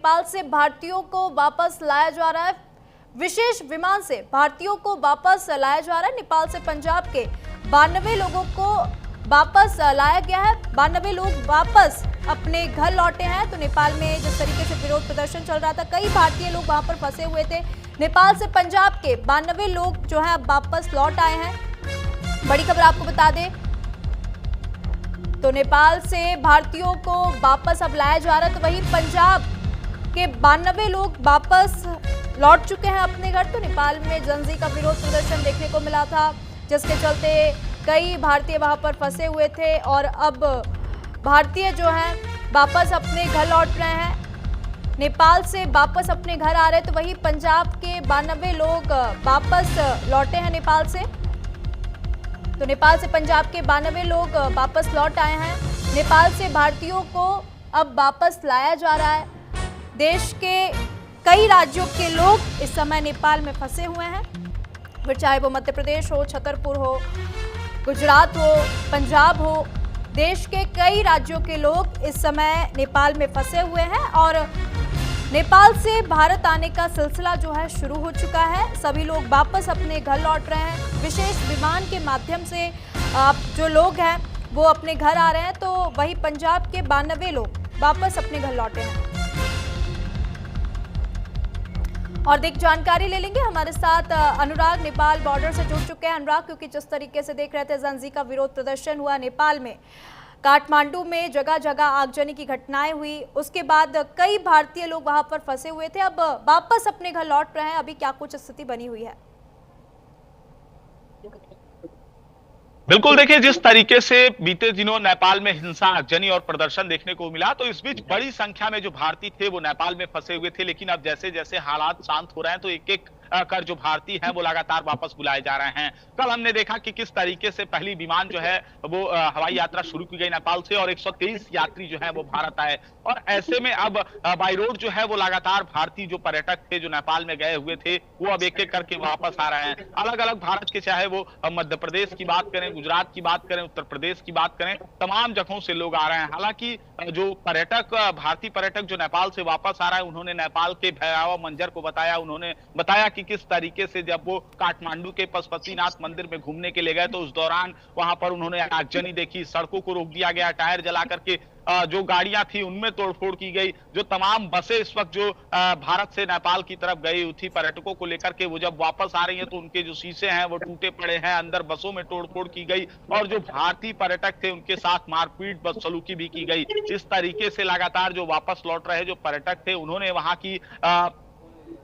नेपाल से भारतीयों को वापस लाया जा रहा है। विशेष विमान से भारतीयों को वापस लाया जा रहा है। नेपाल से पंजाब के 92 लोगों को वापस लाया गया है। 92 लोग वापस अपने घर लौटे हैं। तो नेपाल में जिस तरीके से विरोध प्रदर्शन चल रहा था, कई भारतीय लोग वहां पर फंसे हुए थे। नेपाल से पंजाब के 92 लोग जो है अब वापस लौट आए हैं। बड़ी खबर आपको बता दें तो नेपाल से भारतीयों को वापस अब लाया जा रहा है। तो वहीं पंजाब के 92 लोग वापस लौट चुके हैं अपने घर। तो नेपाल में जनजी का विरोध प्रदर्शन देखने को मिला था, जिसके चलते कई भारतीय वहां पर फंसे हुए थे और अब भारतीय जो हैं वापस अपने घर लौट रहे हैं। नेपाल से वापस अपने घर आ रहे हैं। तो वहीं पंजाब के 92 लोग वापस लौटे हैं नेपाल से। तो नेपाल से पंजाब के 92 लोग वापस लौट आए हैं। नेपाल से भारतीयों को अब वापस लाया जा रहा है। देश के कई राज्यों के लोग इस समय नेपाल में फंसे हुए हैं, फिर चाहे वो मध्य प्रदेश हो, छतरपुर हो, गुजरात हो, पंजाब हो। देश के कई राज्यों के लोग इस समय नेपाल में फंसे हुए हैं और नेपाल से भारत आने का सिलसिला जो है शुरू हो चुका है। सभी लोग वापस अपने घर लौट रहे हैं। विशेष विमान के माध्यम से जो लोग हैं वो अपने घर आ रहे हैं। तो वही पंजाब के 92 लोग वापस अपने घर लौटे हैं। और देख जानकारी ले लेंगे, हमारे साथ अनुराग नेपाल बॉर्डर से जुड़ चुके हैं। अनुराग, क्योंकि जिस तरीके से देख रहे थे जनजी का विरोध प्रदर्शन हुआ नेपाल में, काठमांडू में जगह जगह आगजनी की घटनाएं हुई, उसके बाद कई भारतीय लोग वहां पर फंसे हुए थे, अब वापस अपने घर लौट रहे हैं। अभी क्या कुछ स्थिति बनी हुई है? बिल्कुल, देखिए जिस तरीके से बीते दिनों नेपाल में हिंसा, आगजनी और प्रदर्शन देखने को मिला, तो इस बीच बड़ी संख्या में जो भारतीय थे वो नेपाल में फंसे हुए थे। लेकिन अब जैसे जैसे हालात शांत हो रहे हैं तो एक एक कर जो भारतीय हैं वो लगातार वापस बुलाए जा रहे हैं। कल हमने देखा कि किस तरीके से पहली विमान जो है वो हवाई यात्रा शुरू की गई नेपाल से और 123 यात्री जो है वो भारत आए। और ऐसे में अब बाई रोड जो है वो लगातार भारतीय जो पर्यटक थे जो नेपाल में गए हुए थे वो अब एक एक करके वापस आ रहे हैं। अलग अलग भारत के, चाहे वो मध्य प्रदेश की बात करें, गुजरात की बात करें, उत्तर प्रदेश की बात करें, तमाम जगहों से लोग आ रहे हैं। हालांकि जो पर्यटक, भारतीय पर्यटक जो नेपाल से वापस आ रहा है, उन्होंने नेपाल के भयावह मंजर को बताया। उन्होंने बताया कि किस तरीके से जब वो काठमांडू के पशुपतिनाथ मंदिर में घूमने के लिए गए तो उस दौरान वहां पर उन्होंने आगजनी देखी, सड़कों को रोक दिया गया, टायर जला करके जो गाड़ियां थी उनमें तोड़फोड़ की गई। जो तमाम बसें इस वक्त जो भारत से नेपाल की तरफ गई हुई थी पर्यटकों को लेकर के, वो जब वापस आ रही हैं तो उनके जो शीशे हैं वो टूटे पड़े हैं, अंदर बसों में तोड़फोड़ की गई और जो भारतीय पर्यटक थे उनके साथ मारपीट, बदसलूकी भी की गई। इस तरीके से लगातार जो वापस लौट रहे जो पर्यटक थे उन्होंने वहां की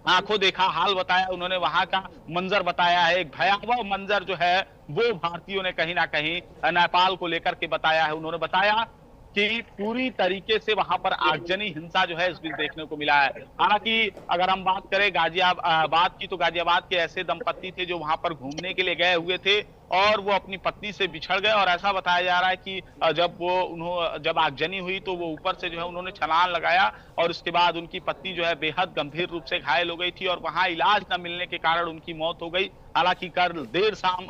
आंखों देखा हाल बताया, उन्होंने वहां का मंजर बताया है। एक भयावह मंजर जो है वो भारतीयों ने कहीं ना कहीं नेपाल को लेकर के बताया है। उन्होंने बताया कि पूरी तरीके से वहां पर आगजनी, हिंसा जो है इस बीच देखने को मिला है। हालांकि अगर हम बात करें गाजियाबाद की, तो गाजियाबाद के ऐसे दंपत्ति थे जो वहां पर घूमने के लिए गए हुए थे और वो अपनी पत्नी से बिछड़ गए। और ऐसा बताया जा रहा है कि जब आगजनी हुई तो वो ऊपर से जो है उन्होंने छलांग लगाया और उसके बाद उनकी पत्नी जो है बेहद गंभीर रूप से घायल हो गई थी और वहां इलाज न मिलने के कारण उनकी मौत हो गई। हालांकि कल देर शाम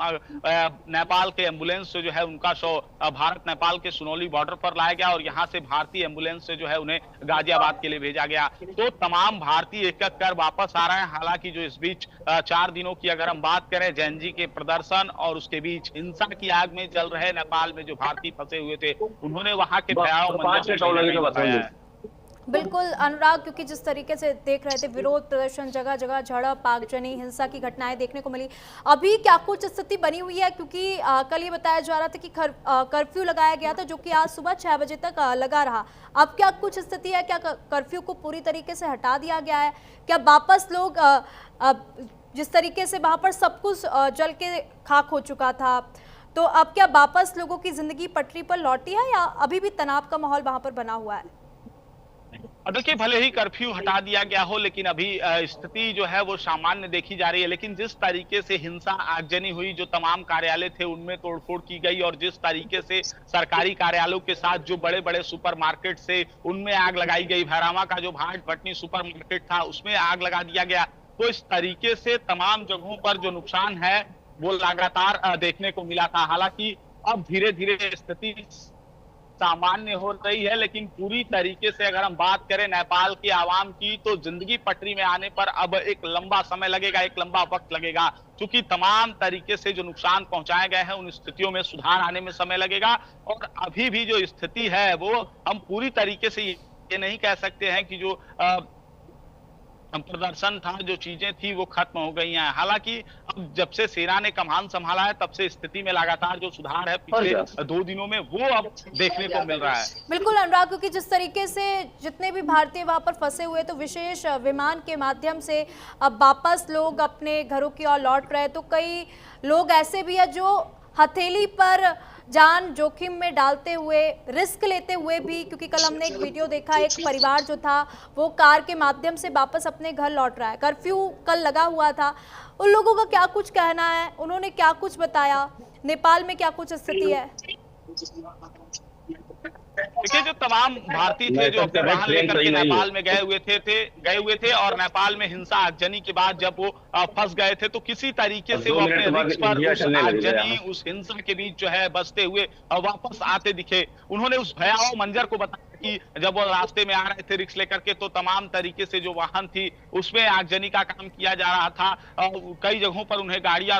नेपाल के एम्बुलेंस से जो है उनका शव भारत नेपाल के सुनौली बॉर्डर पर लाया गया और यहाँ से भारतीय एम्बुलेंस से जो है उन्हें गाजियाबाद के लिए भेजा गया। तो तमाम भारतीय एक एक कर वापस आ रहे हैं। हालांकि जो इस बीच 4 दिनों की अगर हम बात करें, जनजी के प्रदर्शन और उसके बीच हिंसा की आग में जल रहे नेपाल में जो भारतीय फंसे हुए थे, उन्होंने वहां के भयावह मंजर को बताया है। बिल्कुल अनुराग, क्योंकि जिस तरीके से देख रहे थे विरोध प्रदर्शन, जगह जगह झड़प, आगजनी, हिंसा की घटनाएं देखने को मिली। अभी क्या कुछ स्थिति बनी हुई है? क्योंकि कल ये बताया जा रहा था कि कर्फ्यू लगाया गया था जो कि आज सुबह 6 बजे तक लगा रहा। अब क्या कुछ स्थिति है? क्या कर्फ्यू को पूरी तरीके से हटा दिया गया है? क्या वापस लोग, जिस तरीके से वहां पर सब कुछ जल के खाक हो चुका था, तो अब क्या वापस लोगों की जिंदगी पटरी पर लौटी है या अभी भी तनाव का माहौल वहां पर बना हुआ है? देखिए, भले ही कर्फ्यू हटा दिया गया हो लेकिन अभी स्थिति जो है वो सामान्य देखी जा रही है। लेकिन जिस तरीके से हिंसा, आगजनी हुई, जो तमाम कार्यालय थे उनमें तोड़फोड़ की गई और जिस तरीके से सरकारी कार्यालयों के साथ जो बड़े बड़े सुपरमार्केट से उनमें आग लगाई गई, भैरामा का जो भाट भटनी सुपरमार्केट था उसमें आग लगा दिया गया, तो इस तरीके से तमाम जगहों पर जो नुकसान है वो लगातार देखने को मिला था। हालांकि अब धीरे धीरे स्थिति सामान्य हो रही है, लेकिन पूरी तरीके से अगर हम बात करें नेपाल की आवाम की, तो जिंदगी पटरी में आने पर अब एक लंबा समय लगेगा, एक लंबा वक्त लगेगा, क्योंकि तमाम तरीके से जो नुकसान पहुंचाए गए हैं उन स्थितियों में सुधार आने में समय लगेगा। और अभी भी जो स्थिति है वो हम पूरी तरीके से ये नहीं कह सकते हैं कि जो प्रदर्शन था, जो चीजें थी वो खत्म हो गई हैं। हालांकि अब जब से सेना ने कमान संभाला है तब से स्थिति में लगातार जो सुधार है पिछले 2 दिनों में वो अब देखने को मिल रहा है। बिल्कुल अनुराग, क्योंकि जिस तरीके से जितने भी भारतीय वहां पर फंसे हुए तो विशेष विमान के माध्यम से अब वापस लोग अपने घरों की ओर लौट रहे, तो कई लोग ऐसे भी है जो हथेली पर जान जोखिम में डालते हुए, रिस्क लेते हुए भी, क्योंकि कल हमने एक वीडियो देखा, एक परिवार जो था वो कार के माध्यम से वापस अपने घर लौट रहा है। कर्फ्यू कल लगा हुआ था, उन लोगों का क्या कुछ कहना है, उन्होंने क्या कुछ बताया, नेपाल में क्या कुछ स्थिति है? देखिए, जो तमाम भारतीय थे जो अपने वाहन लेकर के नेपाल में गए हुए थे और नेपाल में हिंसा आगजनी के बाद जब वो फंस गए थे, तो किसी तरीके से वो अपने रिस्क पर उस आगजनी, उस हिंसा के बीच जो है बसते हुए वापस आते दिखे। उन्होंने उस भयावह मंजर को बताया कि जब वो रास्ते में आ रहे थे रिक्शा लेकर के, तो तमाम तरीके से जो वाहन थी उसमें आगजनी का काम किया जा रहा था। कई जगहों पर उन्हें गाड़ियां